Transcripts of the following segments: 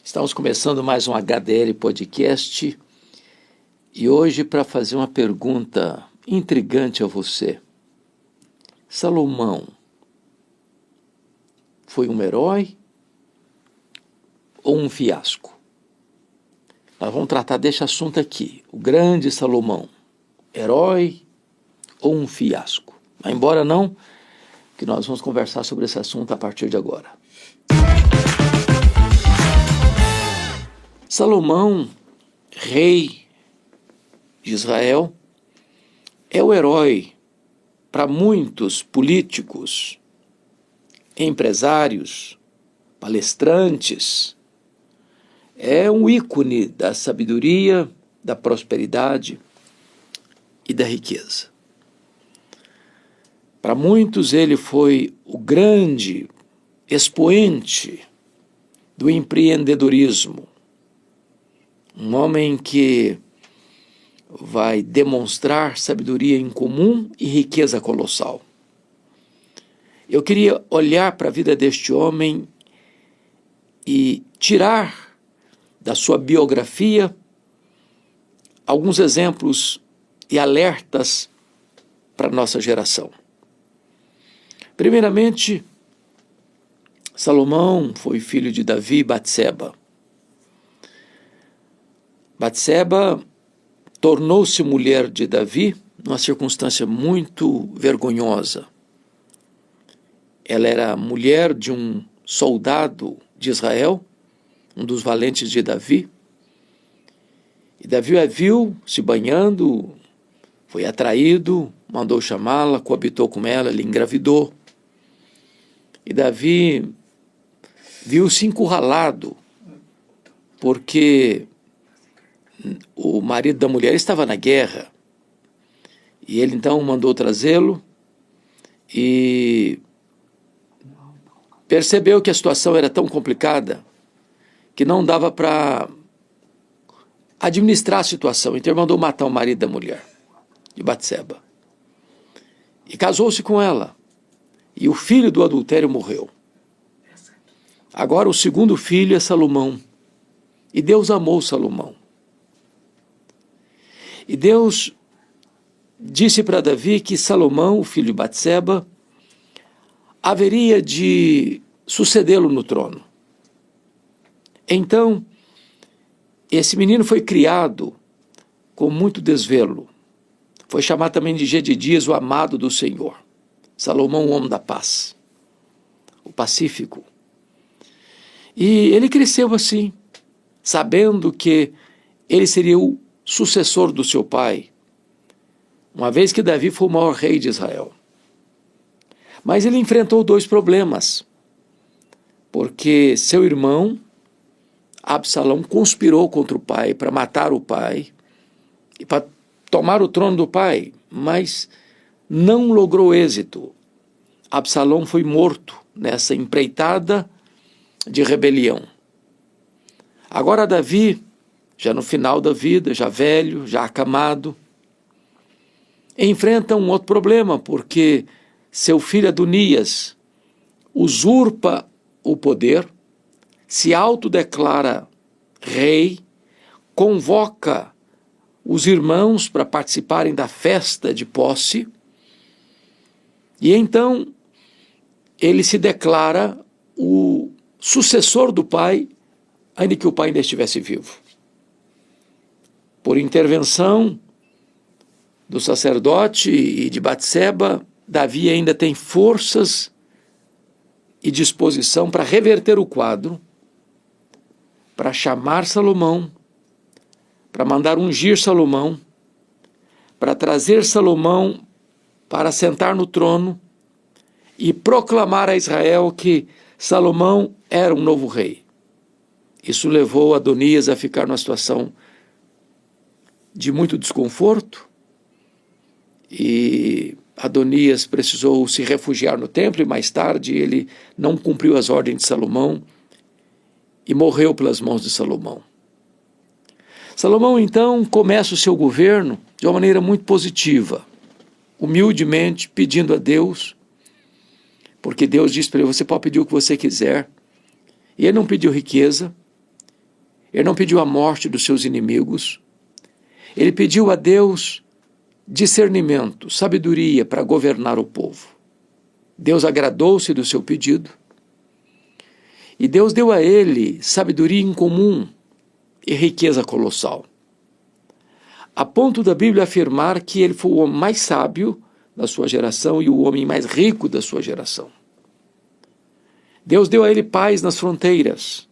Estamos começando mais um HDL Podcast e hoje para fazer uma pergunta intrigante a você. Salomão foi um herói ou um fiasco? Nós vamos tratar desse assunto aqui. O grande Salomão, herói ou um fiasco? Mas embora não, que nós vamos conversar sobre esse assunto a partir de agora. Salomão, rei de Israel, é o herói para muitos políticos, empresários, palestrantes. É um ícone da sabedoria, da prosperidade e da riqueza. Para muitos ele foi o grande expoente do empreendedorismo. Um homem que vai demonstrar sabedoria incomum e riqueza colossal. Eu queria olhar para a vida deste homem e tirar da sua biografia alguns exemplos e alertas para a nossa geração. Primeiramente, Salomão foi filho de Davi e Batseba. Batseba tornou-se mulher de Davi numa circunstância muito vergonhosa. Ela era mulher de um soldado de Israel, um dos valentes de Davi. E Davi a viu se banhando, foi atraído, mandou chamá-la, coabitou com ela, ele engravidou. E Davi viu-se encurralado, porque o marido da mulher estava na guerra. E ele então mandou trazê-lo e percebeu que a situação era tão complicada que não dava para administrar a situação. Então ele mandou matar o marido da mulher, de Batseba. E casou-se com ela. E o filho do adultério morreu. Agora o segundo filho é Salomão. E Deus amou Salomão. E Deus disse para Davi que Salomão, o filho de Batseba, haveria de sucedê-lo no trono. Então, esse menino foi criado com muito desvelo. Foi chamado também de Gedidias, o amado do Senhor. Salomão, o homem da paz, o pacífico. E ele cresceu assim, sabendo que ele seria o sucessor do seu pai, uma vez que Davi foi o maior rei de Israel. Mas ele enfrentou dois problemas, porque seu irmão, Absalão, conspirou contra o pai para matar o pai e para tomar o trono do pai, mas não logrou êxito. Absalão foi morto nessa empreitada de rebelião. Agora Davi, já no final da vida, já velho, já acamado, enfrenta um outro problema, porque seu filho Adonias usurpa o poder, se autodeclara rei, convoca os irmãos para participarem da festa de posse, e então ele se declara o sucessor do pai, ainda que o pai ainda estivesse vivo. Por intervenção do sacerdote e de Batseba, Davi ainda tem forças e disposição para reverter o quadro, para chamar Salomão, para mandar ungir Salomão, para trazer Salomão para sentar no trono e proclamar a Israel que Salomão era um novo rei. Isso levou Adonias a ficar numa situação de muito desconforto, e Adonias precisou se refugiar no templo, e mais tarde ele não cumpriu as ordens de Salomão e morreu pelas mãos de Salomão. Salomão então começa o seu governo de uma maneira muito positiva, humildemente pedindo a Deus, porque Deus disse para ele: você pode pedir o que você quiser. E ele não pediu riqueza, ele não pediu a morte dos seus inimigos, ele pediu a Deus discernimento, sabedoria para governar o povo. Deus agradou-se do seu pedido e Deus deu a ele sabedoria incomum e riqueza colossal, a ponto da Bíblia afirmar que ele foi o homem mais sábio da sua geração e o homem mais rico da sua geração. Deus deu a ele paz nas fronteiras.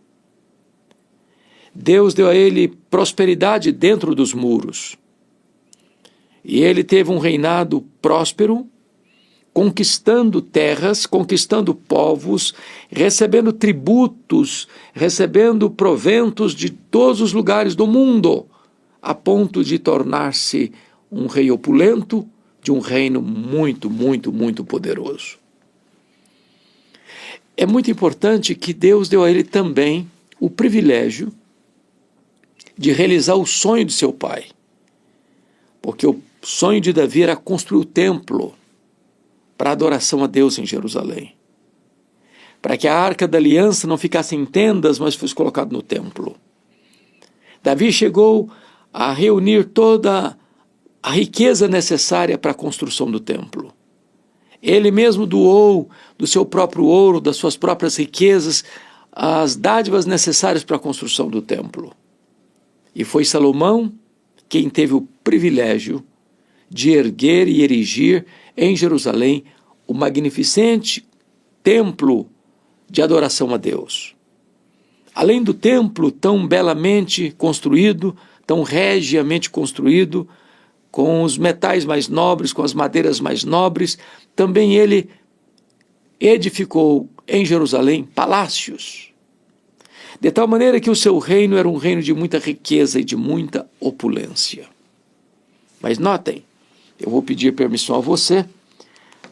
Deus deu a ele prosperidade dentro dos muros. E ele teve um reinado próspero, conquistando terras, conquistando povos, recebendo tributos, recebendo proventos de todos os lugares do mundo, a ponto de tornar-se um rei opulento de um reino muito, muito, muito poderoso. É muito importante que Deus deu a ele também o privilégio de realizar o sonho de seu pai, porque o sonho de Davi era construir o templo para adoração a Deus em Jerusalém, para que a Arca da Aliança não ficasse em tendas, mas fosse colocado no templo. Davi chegou a reunir toda a riqueza necessária para a construção do templo. Ele mesmo doou do seu próprio ouro, das suas próprias riquezas, as dádivas necessárias para a construção do templo. E foi Salomão quem teve o privilégio de erguer e erigir em Jerusalém o magnificente templo de adoração a Deus. Além do templo tão belamente construído, tão regiamente construído, com os metais mais nobres, com as madeiras mais nobres, também ele edificou em Jerusalém palácios, de tal maneira que o seu reino era um reino de muita riqueza e de muita opulência. Mas notem, eu vou pedir permissão a você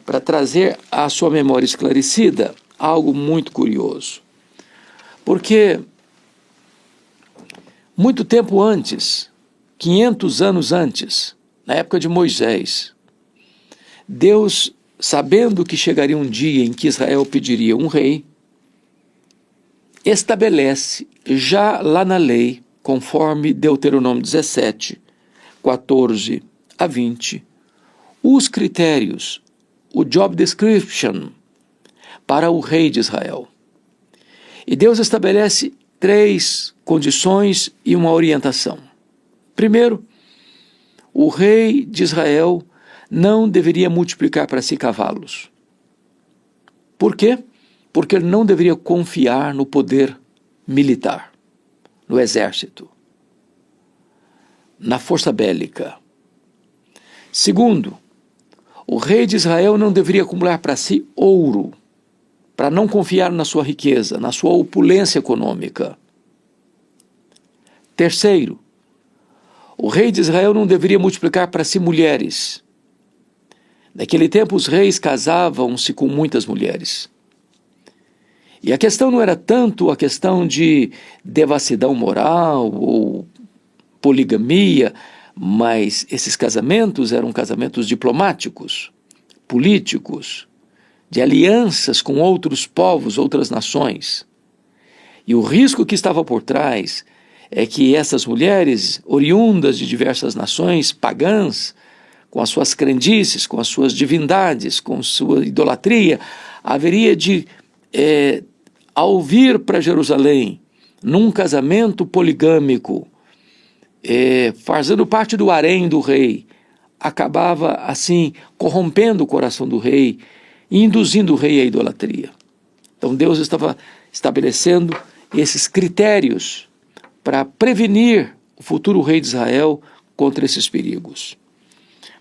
para trazer à sua memória esclarecida algo muito curioso. Porque muito tempo antes, 500 anos antes, na época de Moisés, Deus, sabendo que chegaria um dia em que Israel pediria um rei, estabelece já lá na lei, conforme Deuteronômio 17, 14 a 20, os critérios, o job description para o rei de Israel. E Deus estabelece 3 condições e uma orientação. Primeiro, o rei de Israel não deveria multiplicar para si cavalos. Por quê? Porque ele não deveria confiar no poder militar, no exército, na força bélica. Segundo, o rei de Israel não deveria acumular para si ouro, para não confiar na sua riqueza, na sua opulência econômica. Terceiro, o rei de Israel não deveria multiplicar para si mulheres. Naquele tempo os reis casavam-se com muitas mulheres. E a questão não era tanto a questão de devassidão moral ou poligamia, mas esses casamentos eram casamentos diplomáticos, políticos, de alianças com outros povos, outras nações. E o risco que estava por trás é que essas mulheres, oriundas de diversas nações pagãs, com as suas crendices, com as suas divindades, com sua idolatria, haveria de, ao vir para Jerusalém, num casamento poligâmico, fazendo parte do harém do rei, acabava assim corrompendo o coração do rei e induzindo o rei à idolatria. Então Deus estava estabelecendo esses critérios para prevenir o futuro rei de Israel contra esses perigos.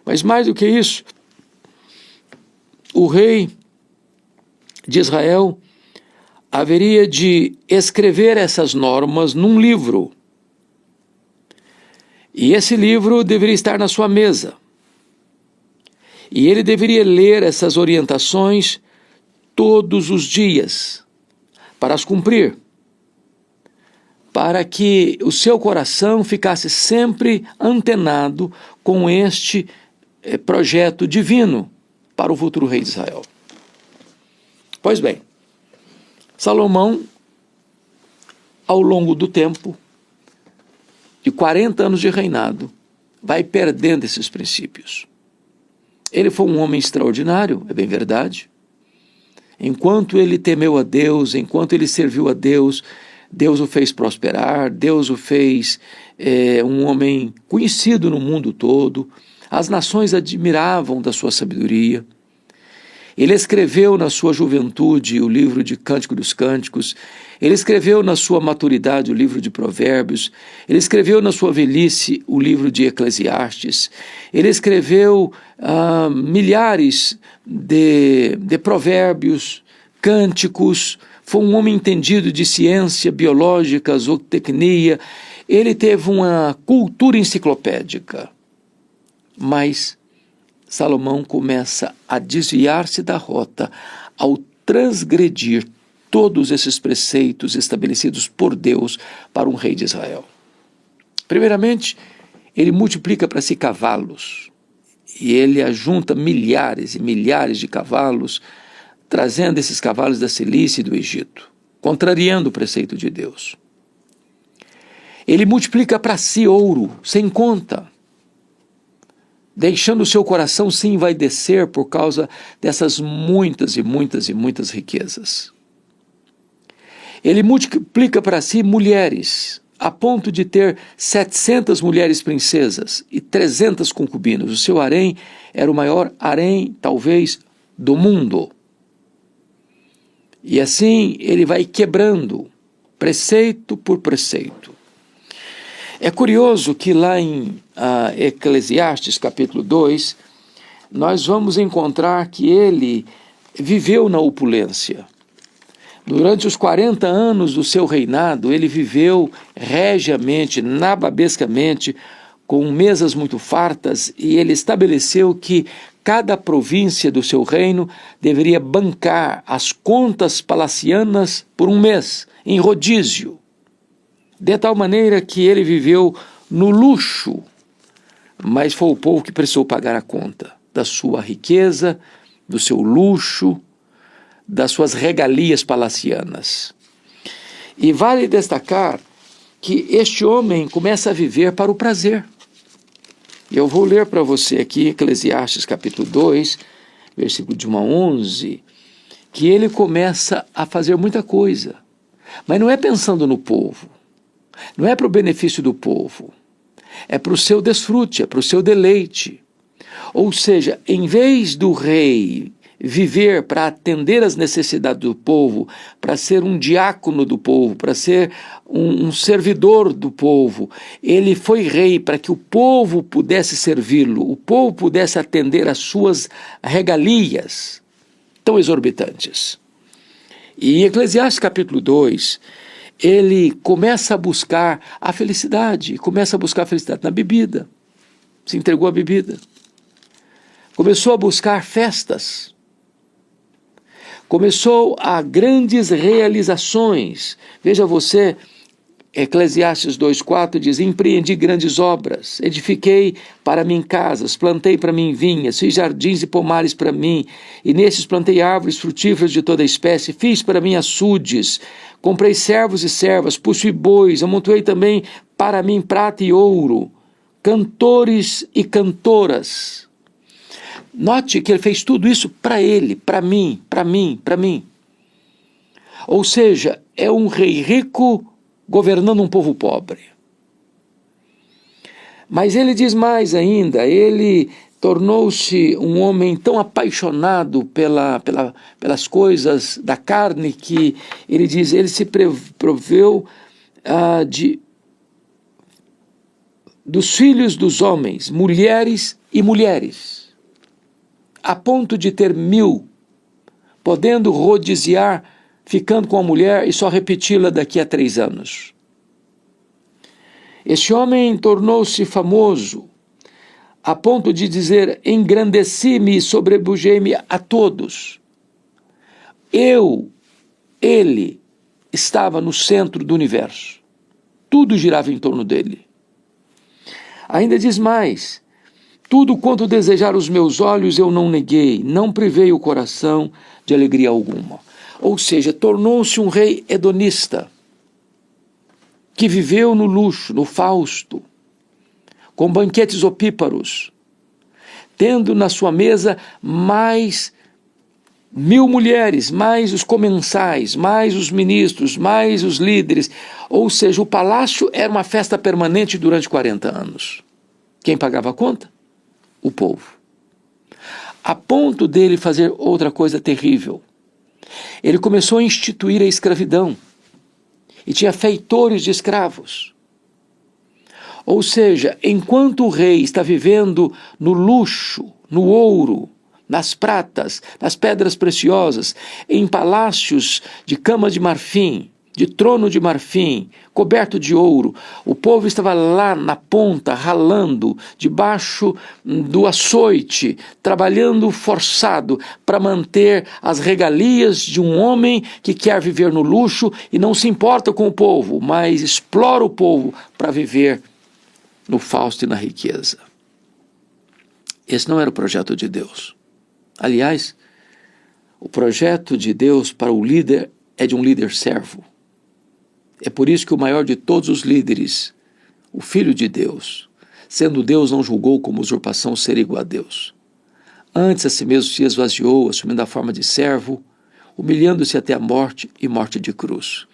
Mas mais do que isso, o rei de Israel haveria de escrever essas normas num livro. E esse livro deveria estar na sua mesa. E ele deveria ler essas orientações todos os dias, para as cumprir, para que o seu coração ficasse sempre antenado com este projeto divino para o futuro rei de Israel. Pois bem, Salomão, ao longo do tempo, de 40 anos de reinado, vai perdendo esses princípios. Ele foi um homem extraordinário, é bem verdade. Enquanto ele temeu a Deus, enquanto ele serviu a Deus, Deus o fez prosperar, Deus o fez um homem conhecido no mundo todo. As nações admiravam da sua sabedoria. Ele escreveu na sua juventude o livro de Cântico dos Cânticos, ele escreveu na sua maturidade o livro de Provérbios, ele escreveu na sua velhice o livro de Eclesiastes, ele escreveu milhares de provérbios, cânticos, foi um homem entendido de ciência biológica, zootecnia, ele teve uma cultura enciclopédica, mas Salomão começa a desviar-se da rota ao transgredir todos esses preceitos estabelecidos por Deus para um rei de Israel. Primeiramente, ele multiplica para si cavalos, e ele ajunta milhares e milhares de cavalos, trazendo esses cavalos da Cilícia e do Egito, contrariando o preceito de Deus. Ele multiplica para si ouro, sem conta, deixando o seu coração se envaidecer por causa dessas muitas e muitas e muitas riquezas. Ele multiplica para si mulheres, a ponto de ter 700 mulheres princesas e 300 concubinas. O seu harém era o maior harém, talvez, do mundo. E assim ele vai quebrando, preceito por preceito. É curioso que lá em Eclesiastes capítulo 2, nós vamos encontrar que ele viveu na opulência. Durante os 40 anos do seu reinado, ele viveu regiamente, nababescamente, com mesas muito fartas, e ele estabeleceu que cada província do seu reino deveria bancar as contas palacianas por um mês, em rodízio. De tal maneira que ele viveu no luxo, mas foi o povo que precisou pagar a conta da sua riqueza, do seu luxo, das suas regalias palacianas. E vale destacar que este homem começa a viver para o prazer. Eu vou ler para você aqui Eclesiastes capítulo 2, versículo de 1 a 11, que ele começa a fazer muita coisa, mas não é pensando no povo. Não é para o benefício do povo, é para o seu desfrute, é para o seu deleite. Ou seja, em vez do rei viver para atender às necessidades do povo, para ser um diácono do povo, para ser um servidor do povo, ele foi rei para que o povo pudesse servi-lo, o povo pudesse atender às suas regalias tão exorbitantes. E em Eclesiastes capítulo 2, ele começa a buscar a felicidade, na bebida, se entregou à bebida. Começou a buscar festas, começou a grandes realizações. Veja você, Eclesiastes 2,4 diz: empreendi grandes obras, edifiquei para mim casas, plantei para mim vinhas, fiz jardins e pomares para mim, e nesses plantei árvores frutíferas de toda espécie, fiz para mim açudes, comprei servos e servas, possuí bois, amontoei também para mim prata e ouro, cantores e cantoras. Note que ele fez tudo isso para ele, para mim, para mim, para mim. Ou seja, é um rei rico governando um povo pobre. Mas ele diz mais ainda, ele tornou-se um homem tão apaixonado pelas coisas da carne que ele diz, ele se proveu dos filhos dos homens, mulheres e mulheres, a ponto de ter 1000, podendo rodiziar, ficando com a mulher e só repeti-la daqui a 3 anos. Este homem tornou-se famoso, a ponto de dizer, engrandeci-me e sobrepujei-me a todos. Ele estava no centro do universo. Tudo girava em torno dele. Ainda diz mais, tudo quanto desejar os meus olhos eu não neguei, não privei o coração de alegria alguma. Ou seja, tornou-se um rei hedonista. que viveu no luxo, no fausto, com banquetes opíparos, tendo na sua mesa mais 1000 mulheres, mais os comensais, mais os ministros, mais os líderes. Ou seja, o palácio era uma festa permanente durante 40 anos. Quem pagava a conta? O povo. A ponto dele fazer outra coisa terrível. Ele começou a instituir a escravidão e tinha feitores de escravos. Ou seja, enquanto o rei está vivendo no luxo, no ouro, nas pratas, nas pedras preciosas, em palácios de cama de marfim, de trono de marfim, coberto de ouro, o povo estava lá na ponta, ralando, debaixo do açoite, trabalhando forçado para manter as regalias de um homem que quer viver no luxo e não se importa com o povo, mas explora o povo para viver no fausto e na riqueza. Esse não era o projeto de Deus. Aliás, o projeto de Deus para o líder é de um líder servo. É por isso que o maior de todos os líderes, o Filho de Deus, sendo Deus, não julgou como usurpação ser igual a Deus. Antes a si mesmo se esvaziou, assumindo a forma de servo, humilhando-se até a morte e morte de cruz.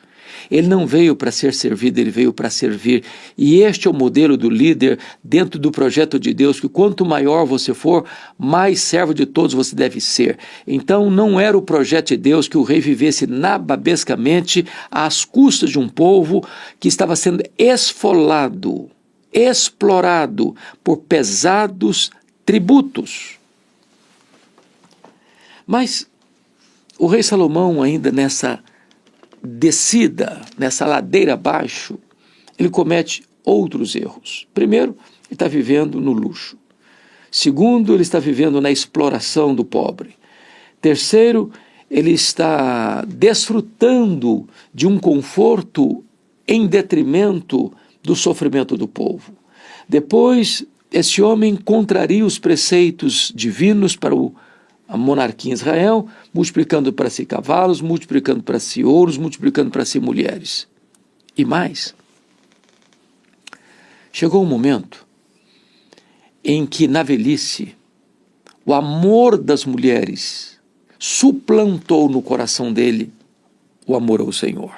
Ele não veio para ser servido, ele veio para servir. E este é o modelo do líder dentro do projeto de Deus, que quanto maior você for, mais servo de todos você deve ser. Então não era o projeto de Deus que o rei vivesse nababescamente às custas de um povo que estava sendo esfolado, explorado por pesados tributos. Mas o rei Salomão, ainda nessa descida, nessa ladeira abaixo, ele comete outros erros. Primeiro, ele está vivendo no luxo. Segundo, ele está vivendo na exploração do pobre. Terceiro, ele está desfrutando de um conforto em detrimento do sofrimento do povo. Depois, esse homem contraria os preceitos divinos para a monarquia em Israel, multiplicando para si cavalos, multiplicando para si ouros, multiplicando para si mulheres. E mais, chegou um momento em que, na velhice, o amor das mulheres suplantou no coração dele o amor ao Senhor.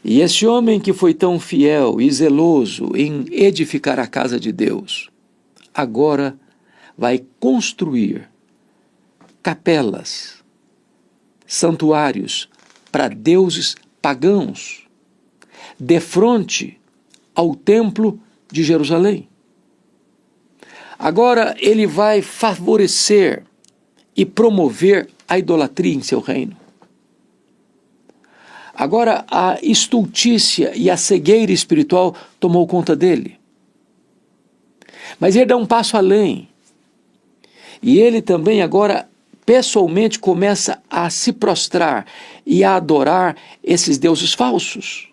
E esse homem que foi tão fiel e zeloso em edificar a casa de Deus, agora vai construir capelas, santuários para deuses pagãos, defronte ao templo de Jerusalém. Agora ele vai favorecer e promover a idolatria em seu reino. Agora a estultícia e a cegueira espiritual tomou conta dele. Mas ele dá um passo além. E ele também agora pessoalmente começa a se prostrar e a adorar esses deuses falsos,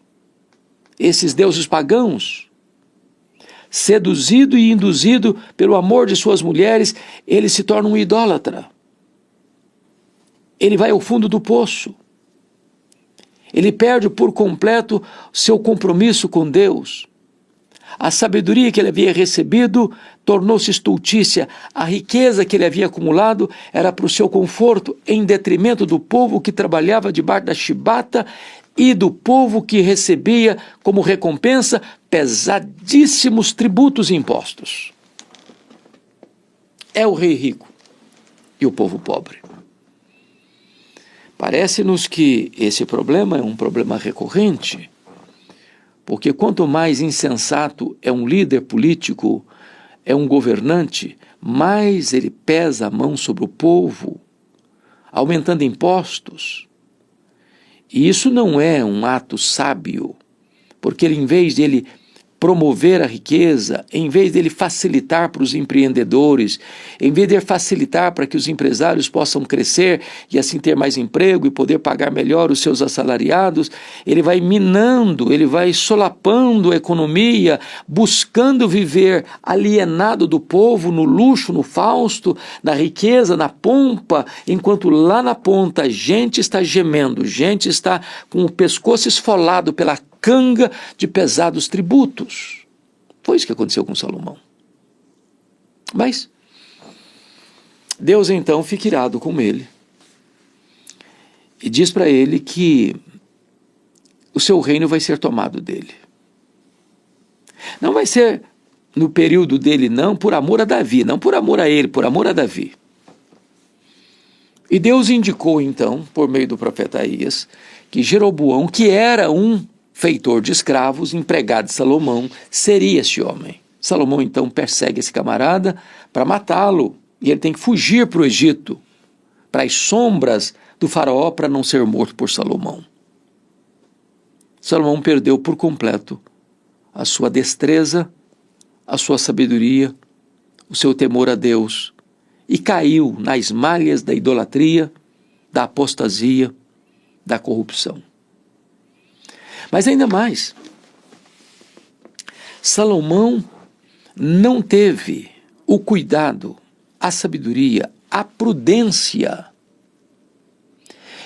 esses deuses pagãos. Seduzido e induzido pelo amor de suas mulheres, ele se torna um idólatra. Ele vai ao fundo do poço. Ele perde por completo seu compromisso com Deus. A sabedoria que ele havia recebido tornou-se estultícia. A riqueza que ele havia acumulado era para o seu conforto, em detrimento do povo que trabalhava debaixo da chibata e do povo que recebia como recompensa pesadíssimos tributos e impostos. É o rei rico e o povo pobre. Parece-nos que esse problema é um problema recorrente, porque quanto mais insensato é um líder político, é um governante, mais ele pesa a mão sobre o povo, aumentando impostos. E isso não é um ato sábio, porque ele, em vez de ele promover a riqueza, em vez dele facilitar para os empreendedores, em vez de facilitar para que os empresários possam crescer e assim ter mais emprego e poder pagar melhor os seus assalariados, ele vai minando, ele vai solapando a economia, buscando viver alienado do povo no luxo, no fausto, na riqueza, na pompa, enquanto lá na ponta gente está gemendo, gente está com o pescoço esfolado pela canga de pesados tributos. Foi isso que aconteceu com Salomão. Mas Deus então fica irado com ele e diz para ele que o seu reino vai ser tomado dele. Não vai ser no período dele, não, por amor a Davi, não por amor a ele, por amor a Davi. E Deus indicou então, por meio do profeta Aías, que Jeroboão, que era um feitor de escravos, empregado de Salomão, seria esse homem. Salomão então persegue esse camarada para matá-lo, e ele tem que fugir para o Egito, para as sombras do faraó, para não ser morto por Salomão. Salomão perdeu por completo a sua destreza, a sua sabedoria, o seu temor a Deus, e caiu nas malhas da idolatria, da apostasia, da corrupção. Mas ainda mais, Salomão não teve o cuidado, a sabedoria, a prudência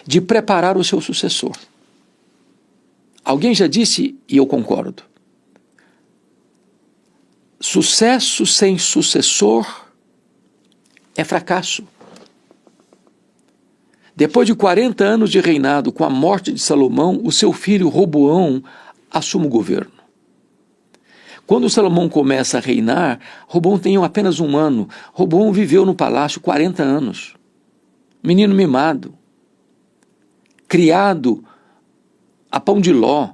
de preparar o seu sucessor. Alguém já disse, e eu concordo, sucesso sem sucessor é fracasso. Depois de 40 anos de reinado, com a morte de Salomão, o seu filho Roboão assume o governo. Quando Salomão começa a reinar, Roboão tem apenas 1 ano. Roboão viveu no palácio 40 anos. Menino mimado, criado a pão de ló,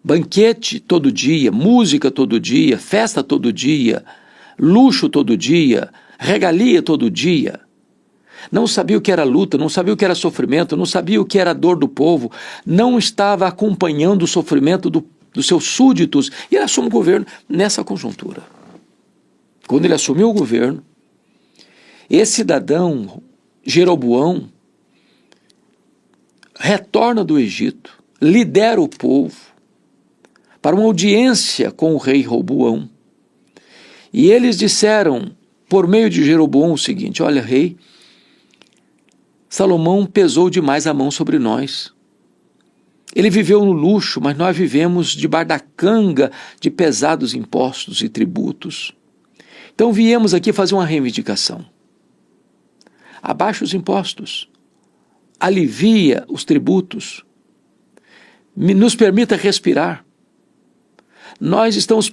banquete todo dia, música todo dia, festa todo dia, luxo todo dia, regalia todo dia. Não sabia o que era luta, não sabia o que era sofrimento, não sabia o que era a dor do povo, não estava acompanhando o sofrimento dos seus súditos, e ele assume o governo nessa conjuntura. Quando ele assumiu o governo, esse cidadão, Jeroboão, retorna do Egito, lidera o povo para uma audiência com o rei Roboão. E eles disseram, por meio de Jeroboão, o seguinte: olha, rei, Salomão pesou demais a mão sobre nós. Ele viveu no luxo, mas nós vivemos debaixo da canga de pesados impostos e tributos. Então viemos aqui fazer uma reivindicação. Abaixa os impostos, alivia os tributos, nos permita respirar. Nós estamos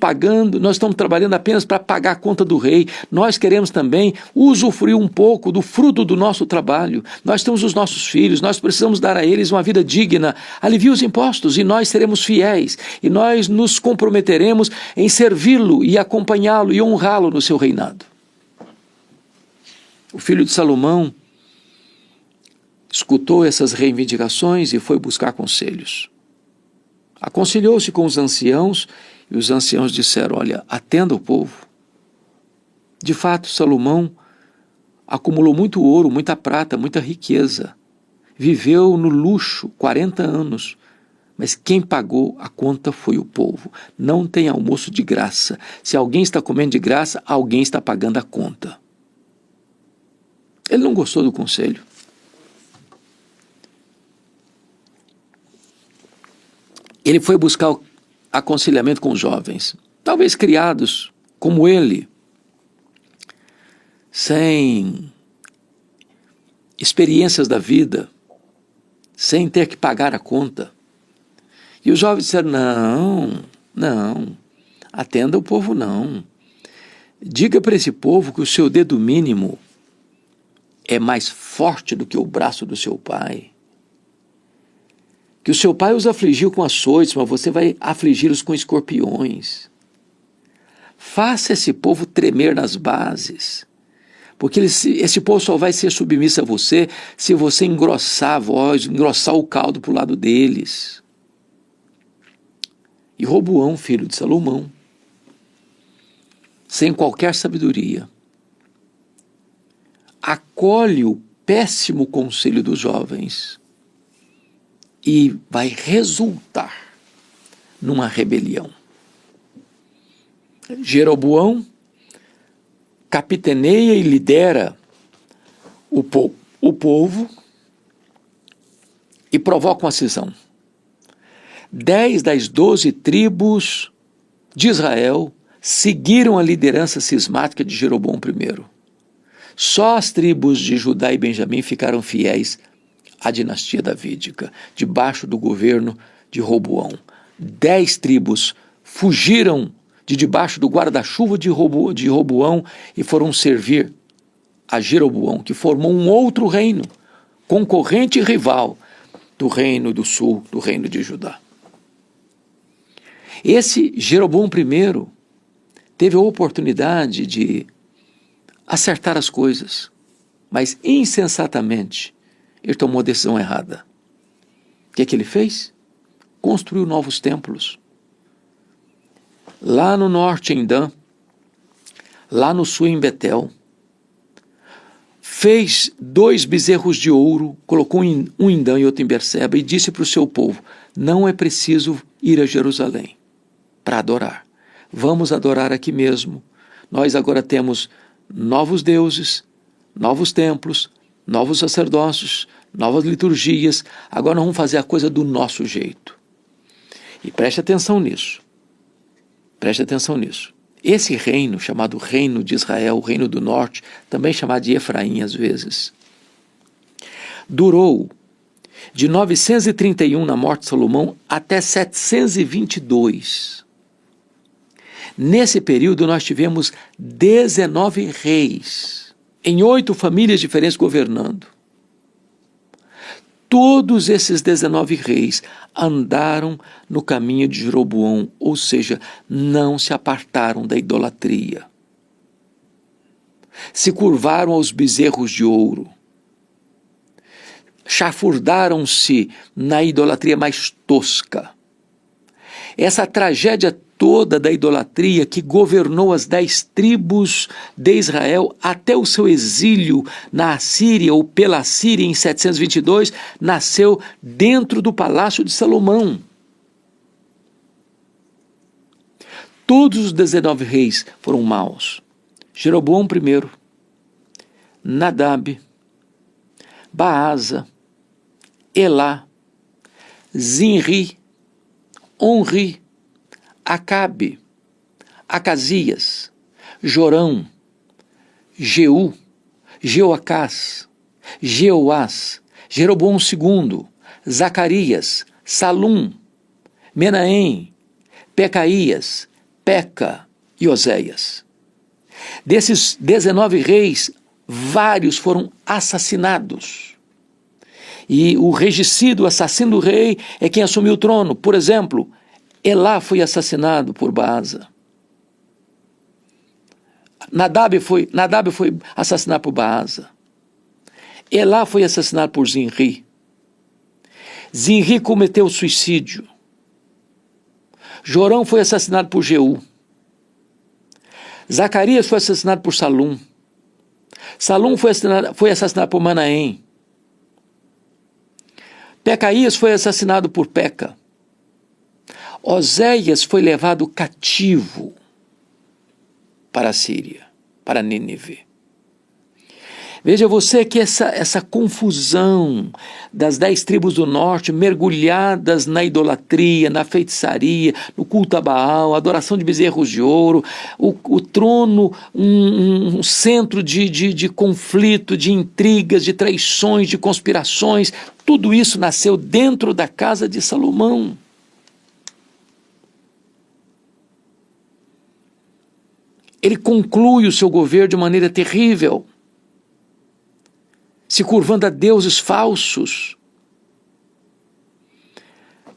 trabalhando apenas para pagar a conta do rei. Nós queremos também usufruir um pouco do fruto do nosso trabalho. Nós temos os nossos filhos, nós precisamos dar a eles uma vida digna. Alivie os impostos e nós seremos fiéis. E nós nos comprometeremos em servi-lo e acompanhá-lo e honrá-lo no seu reinado. O filho de Salomão escutou essas reivindicações e foi buscar conselhos. Aconselhou-se com os anciãos, e os anciãos disseram: olha, atenda o povo. De fato, Salomão acumulou muito ouro, muita prata, muita riqueza. Viveu no luxo 40 anos, mas quem pagou a conta foi o povo. Não tem almoço de graça. Se alguém está comendo de graça, alguém está pagando a conta. Ele não gostou do conselho. Ele foi buscar aconselhamento com os jovens, talvez criados como ele, sem experiências da vida, sem ter que pagar a conta. E os jovens disseram: não, atenda o povo não. Diga para esse povo que o seu dedo mínimo é mais forte do que o braço do seu pai. Que o seu pai os afligiu com açoites, mas você vai afligi-los com escorpiões. Faça esse povo tremer nas bases, porque esse povo só vai ser submisso a você se você engrossar a voz, engrossar o caldo para o lado deles. E Roboão, filho de Salomão, sem qualquer sabedoria, acolhe o péssimo conselho dos jovens e vai resultar numa rebelião. Jeroboão capitaneia e lidera o povo e provoca uma cisão. 10 das 12 tribos de Israel seguiram a liderança cismática de Jeroboão I. Só as tribos de Judá e Benjamim ficaram fiéis à dinastia davídica, debaixo do governo de Roboão. 10 tribos fugiram de debaixo do guarda-chuva de Roboão e foram servir a Jeroboão, que formou um outro reino, concorrente e rival do reino do sul, do reino de Judá. Esse Jeroboão I teve a oportunidade de acertar as coisas, mas insensatamente ele tomou a decisão errada. O que ele fez? Construiu novos templos. Lá no norte em Dan, lá no sul em Betel, fez 2 bezerros de ouro, colocou um em Dan e outro em Berseba e disse para o seu povo: não é preciso ir a Jerusalém para adorar. Vamos adorar aqui mesmo. Nós agora temos novos deuses, novos templos, novos sacerdócios, novas liturgias. Agora nós vamos fazer a coisa do nosso jeito. E preste atenção nisso. Preste atenção nisso. Esse reino, chamado Reino de Israel, o Reino do Norte, também chamado de Efraim às vezes, durou de 931, na morte de Salomão, até 722. Nesse período nós tivemos 19 reis, em 8 famílias diferentes governando. Todos esses 19 reis andaram no caminho de Jeroboão, ou seja, não se apartaram da idolatria. Se curvaram aos bezerros de ouro. Chafurdaram-se na idolatria mais tosca. Essa tragédia toda da idolatria que governou as 10 tribos de Israel até o seu exílio na Assíria ou pela Assíria em 722, nasceu dentro do palácio de Salomão. Todos os 19 reis foram maus. Jeroboão I, Nadab, Baasa, Elá, Zinri, Onri, Acabe, Acasias, Jorão, Jeú, Jeoacás, Jeoás, Jeroboão II, Zacarias, Salum, Menahem, Pecaías, Peca e Oséias. Desses 19 reis, vários foram assassinados. E o regicida, o assassino do rei, é quem assumiu o trono. Por exemplo, Elá foi assassinado por Baasa. Nadab foi assassinado por Baasa. Elá foi assassinado por Zinri. Zinri cometeu suicídio. Jorão foi assassinado por Jeú. Zacarias foi assassinado por Salum. Salum foi assassinado por Manaém. Pecaías foi assassinado por Peca. Oséias foi levado cativo para a Síria, para Nínive. Veja você que essa confusão das 10 tribos do norte, mergulhadas na idolatria, na feitiçaria, no culto a Baal, adoração de bezerros de ouro, o trono, um centro de conflito, de intrigas, de traições, de conspirações, tudo isso nasceu dentro da casa de Salomão. Ele conclui o seu governo de maneira terrível, se curvando a deuses falsos.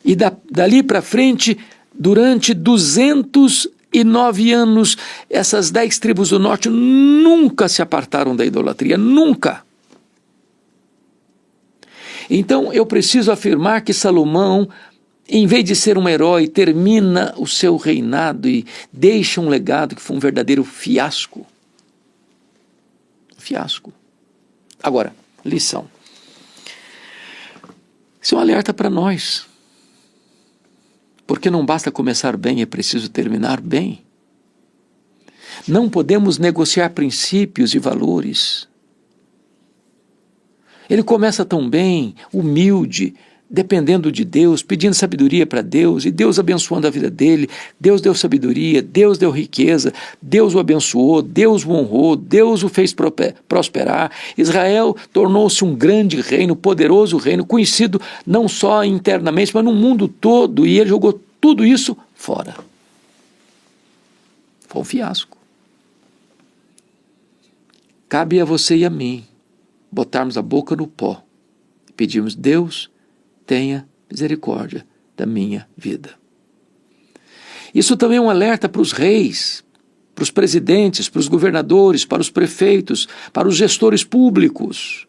E dali para frente, durante 209 anos, essas 10 tribos do norte nunca se apartaram da idolatria, nunca. Então eu preciso afirmar que Salomão, em vez de ser um herói, termina o seu reinado e deixa um legado que foi um verdadeiro fiasco. Fiasco. Agora, lição. Isso é um alerta para nós. Porque não basta começar bem, é preciso terminar bem. Não podemos negociar princípios e valores. Ele começa tão bem, humilde, dependendo de Deus, pedindo sabedoria para Deus, e Deus abençoando a vida dele. Deus deu sabedoria, Deus deu riqueza, Deus o abençoou, Deus o honrou, Deus o fez prosperar. Israel tornou-se um grande reino, poderoso reino, conhecido não só internamente, mas no mundo todo, e ele jogou tudo isso fora. Foi um fiasco. Cabe a você e a mim botarmos a boca no pó e pedirmos: Deus, tenha misericórdia da minha vida. Isso também é um alerta para os reis, para os presidentes, para os governadores, para os prefeitos, para os gestores públicos.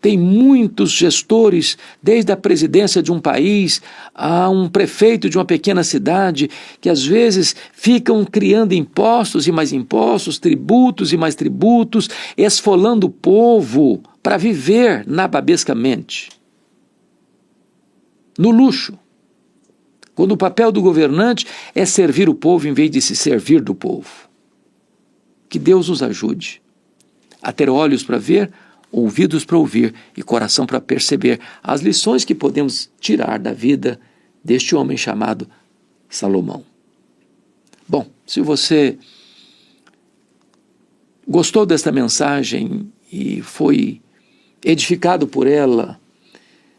Tem muitos gestores, desde a presidência de um país a um prefeito de uma pequena cidade, que às vezes ficam criando impostos e mais impostos, tributos e mais tributos, esfolando o povo para viver nababescamente, no luxo, quando o papel do governante é servir o povo em vez de se servir do povo. Que Deus nos ajude a ter olhos para ver, ouvidos para ouvir e coração para perceber as lições que podemos tirar da vida deste homem chamado Salomão. Bom, se você gostou desta mensagem e foi edificado por ela,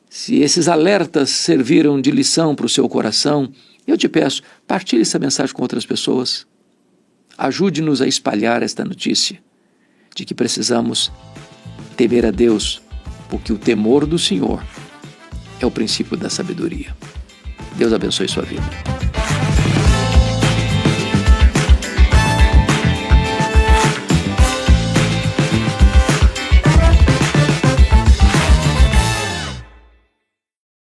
se esses alertas serviram de lição para o seu coração, eu te peço, partilhe essa mensagem com outras pessoas. Ajude-nos a espalhar esta notícia de que precisamos temer a Deus, porque o temor do Senhor é o princípio da sabedoria. Deus abençoe sua vida.